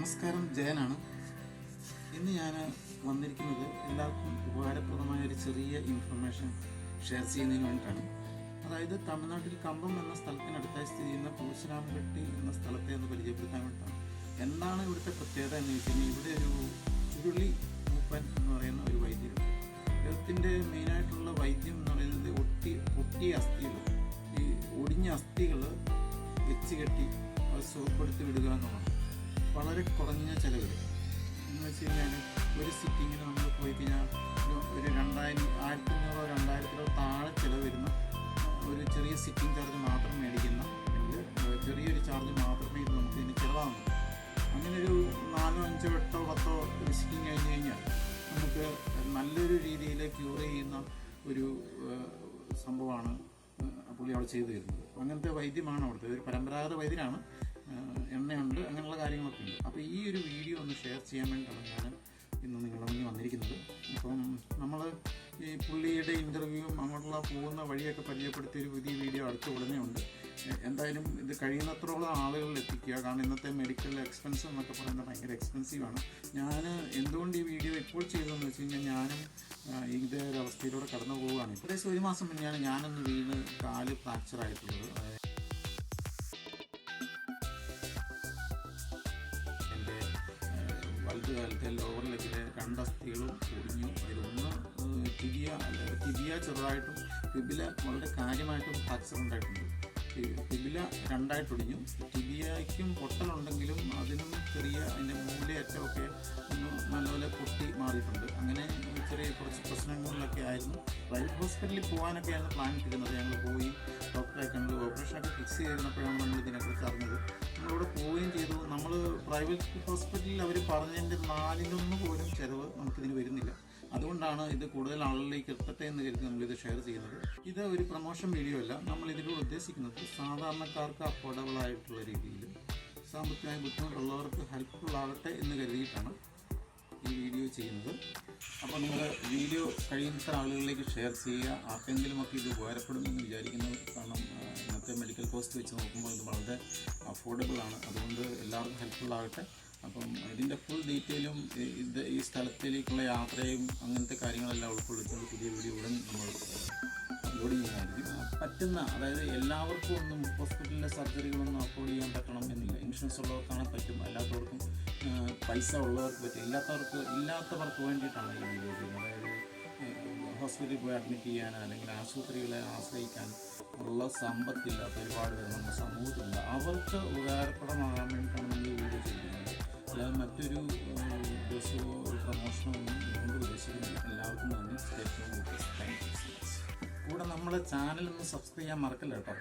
നമസ്കാരം, ജയനാണ്. ഇന്ന് ഞാൻ വന്നിരിക്കുന്നത് എല്ലാവർക്കും ഉപകാരപ്രദമായ ഒരു ചെറിയ ഇൻഫർമേഷൻ ഷെയർ ചെയ്യുന്നതിന് വേണ്ടിയിട്ടാണ്. അതായത് തമിഴ്നാട്ടിൽ കമ്പം എന്ന സ്ഥലത്തിനടുത്തായി സ്ഥിതി ചെയ്യുന്ന പൂശനാമ്പെട്ടി എന്ന സ്ഥലത്തെ ഒന്ന് പരിചയപ്പെടുത്താൻ വേണ്ടിയിട്ടാണ്. എന്താണ് ഇവിടുത്തെ പ്രത്യേകത എന്ന് വെച്ച് കഴിഞ്ഞാൽ, ഇവിടെ ഒരു ചുരുളി മൂപ്പൻ എന്ന് പറയുന്ന ഒരു വൈദ്യരുണ്ട്. അദ്ദേഹത്തിൻ്റെ മെയിനായിട്ടുള്ള വൈദ്യം എന്ന് പറയുന്നത് ഒട്ടിയ അസ്ഥികൾ, ഈ ഒടിഞ്ഞ അസ്ഥികൾ വെച്ച് കെട്ടി അത് സുഖപ്പെടുത്തി വിടുക എന്നുള്ളതാണ്. വളരെ കുറഞ്ഞ ചിലവിൽ എന്ന് വെച്ച് കഴിഞ്ഞാൽ ഒരു സിറ്റിങ്ങിന് നമ്മൾ പോയി കഴിഞ്ഞാൽ ഒരു 1500-2000 താഴെ ചിലവ് വരുന്ന ഒരു ചെറിയ സിറ്റിംഗ് ചാർജ് മാത്രം മേടിക്കുന്ന ചെറിയൊരു ചാർജ് മാത്രമേ ഇത് നമുക്ക് ഇതിന് ചിലവാകുന്നു. അങ്ങനെ ഒരു 4, 5, 8, 10 സിറ്റിംഗ് കഴിഞ്ഞ് കഴിഞ്ഞാൽ നമുക്ക് നല്ലൊരു രീതിയിൽ ക്യൂർ ചെയ്യുന്ന ഒരു സംഭവമാണ് പുള്ളി അവിടെ ചെയ്തു തരുന്നത്. അങ്ങനത്തെ വൈദ്യമാണ് അവിടുത്തെ ഒരു പരമ്പരാഗത വൈദ്യനാണ്. എണ്ണയുണ്ട്, അങ്ങനെയുള്ള കാര്യങ്ങളൊക്കെ ഉണ്ട്. അപ്പോൾ ഈ ഒരു വീഡിയോ ഒന്ന് ഷെയർ ചെയ്യാൻ വേണ്ടിയിട്ടാണ് ഞാൻ ഇന്ന് നിങ്ങളുടെ മുന്നിൽ വന്നിരിക്കുന്നത്. അപ്പം നമ്മൾ ഈ പുള്ളിയുടെ ഇൻ്റർവ്യൂവും അങ്ങോട്ടുള്ള പോകുന്ന വഴിയൊക്കെ പരിചയപ്പെടുത്തിയ ഒരു പുതിയ വീഡിയോ അടുത്ത ഉടനെ ഉണ്ട്. എന്തായാലും ഇത് കഴിയുന്നത്രോളം ആളുകളിൽ എത്തിക്കുക. കാരണം ഇന്നത്തെ മെഡിക്കൽ എക്സ്പെൻസ് എന്നൊക്കെ പറയുന്നത് ഭയങ്കര എക്സ്പെൻസീവാണ്. ഞാൻ എന്തുകൊണ്ട് ഈ വീഡിയോ ഇപ്പോൾ ചെയ്തതെന്ന് വെച്ച് കഴിഞ്ഞാൽ, ഞാനും ഇതേ ഒരു അവസ്ഥയിലൂടെ കടന്നു പോവുകയാണ്. ഏകദേശം 1 മാസം മുന്നെയാണ് ഞാനൊന്ന് വീണ് കാല് ഫ്രാക്ചറായിട്ടുള്ളത്. വലതുകാലത്തെ ലോവർ ലെഗിലെ 2 അസ്ഥികളും ഒടിഞ്ഞു. അതിലൊന്ന് ടിബിയ ചെറുതായിട്ടും ഫിബില വളരെ കാര്യമായിട്ടും ഫ്രാക്ചർ ഉണ്ടായിട്ടുണ്ട്. ഫിബില 2ആയിട്ട് ഒടിഞ്ഞു. ടിബിയയ്ക്കും പൊട്ടലുണ്ടെങ്കിലും അതിനും അതിൻ്റെ മൂലയറ്റമൊക്കെ ഒന്ന് നല്ലപോലെ പൊട്ടി മാറിയിട്ടുണ്ട്. അങ്ങനെ ചെറിയ കുറച്ച് പ്രശ്നങ്ങളിലൊക്കെ ആയിരുന്നു. പ്രൈവറ്റ് ഹോസ്പിറ്റലിൽ പോകാനൊക്കെയാണ് പ്ലാൻ ഇട്ടിരുന്നത്. ഞങ്ങൾ പോയി ഡോക്ടറെ കണ്ട് ഓപ്പറേഷനൊക്കെ ഫിക്സ് ചെയ്തിരുന്നപ്പോഴാണ് നമ്മൾ ഇതിനെക്കുറിച്ച് അറിഞ്ഞത്. നമ്മളിവിടെ പോവുകയും ചെയ്തു. നമ്മൾ പ്രൈവറ്റ് ഹോസ്പിറ്റലിൽ അവർ പറഞ്ഞതിൻ്റെ 4/1 പോലും ചിലവ് നമുക്കിതിന് വരുന്നില്ല. അതുകൊണ്ടാണ് ഇത് കൂടുതൽ ആളുകളിലേക്ക് എത്തട്ടെ എന്ന് കരുതി നമ്മളിത് ഷെയർ ചെയ്യുന്നത്. ഇത് ഒരു പ്രൊമോഷൻ വീഡിയോ അല്ല. നമ്മൾ ഇതിലൂടെ ഉദ്ദേശിക്കുന്നത് സാധാരണക്കാർക്ക് അഫോർഡബിൾ ആയിട്ടുള്ള രീതിയിൽ സാമ്പത്തികമായി ബുദ്ധിമുട്ടുള്ളവർക്ക് ഹെൽപ്ഫുൾ ആകട്ടെ എന്ന് കരുതിയിട്ടാണ് ഈ വീഡിയോ ചെയ്യുന്നത്. അപ്പോൾ നിങ്ങൾ വീഡിയോ കഴിയുന്ന ആളുകളിലേക്ക് ഷെയർ ചെയ്യുക. ആർക്കെങ്കിലുമൊക്കെ ഇത് ഉപകാരപ്പെടുമെന്ന് വിചാരിക്കുന്നു. കാരണം ഇന്നത്തെ മെഡിക്കൽ കോസ്റ്റ് വെച്ച് നോക്കുമ്പോൾ ഇത് വളരെ അഫോർഡബിൾ ആണ്. അതുകൊണ്ട് എല്ലാവർക്കും ഹെൽപ്ഫുൾ ആകട്ടെ. അപ്പം ഇതിൻ്റെ ഫുൾ ഡീറ്റെയിലും ഈ സ്ഥലത്തിലേക്കുള്ള യാത്രയും അങ്ങനത്തെ കാര്യങ്ങളെല്ലാം ഉൾക്കൊള്ളിച്ചുകൊണ്ട് പുതിയ വീഡിയോ ഉടൻ നമ്മൾ അപ്ലോഡ് ചെയ്യുന്നതായിരിക്കും. പറ്റുന്ന, അതായത് എല്ലാവർക്കും ഒന്നും ഹോസ്പിറ്റലിലെ സർജറികളൊന്നും അഫോർഡ് ചെയ്യാൻ പറ്റണം എന്നില്ല. ഇൻഷുറൻസ് ഉള്ളവർക്കാണ് പറ്റും, അല്ലാത്തവർക്കും പൈസ ഉള്ളവർക്ക് പറ്റും. ഇല്ലാത്തവർക്ക് വേണ്ടിയിട്ടാണ് ഈ വീഡിയോ ചെയ്യുന്നത്. അതായത് ഹോസ്പിറ്റലിൽ പോയി അഡ്മിറ്റ് ചെയ്യാൻ അല്ലെങ്കിൽ ആശുപത്രികളെ ആശ്രയിക്കാൻ ഉള്ള സമ്പത്തില്ലാത്ത ഒരുപാട് പേർ നമ്മുടെ സമൂഹത്തിലുണ്ട്. അവർക്ക് ഉപകാരപ്രദമാകാൻ വേണ്ടിയിട്ടാണ് നമ്മൾ ഈ വീഡിയോ ചെയ്യുന്നത്. അല്ലാതെ മറ്റൊരു ഉദ്ദേശമോ ഒരു പ്രമോഷനോ ഒന്നും ഇതുകൊണ്ട് ഉദ്ദേശിക്കുന്നില്ല. എല്ലാവർക്കും നന്ദി. കൂടെ നമ്മളെ ചാനലൊന്ന് സബ്സ്ക്രൈബ് ചെയ്യാൻ മറക്കല്ല കേട്ടോ.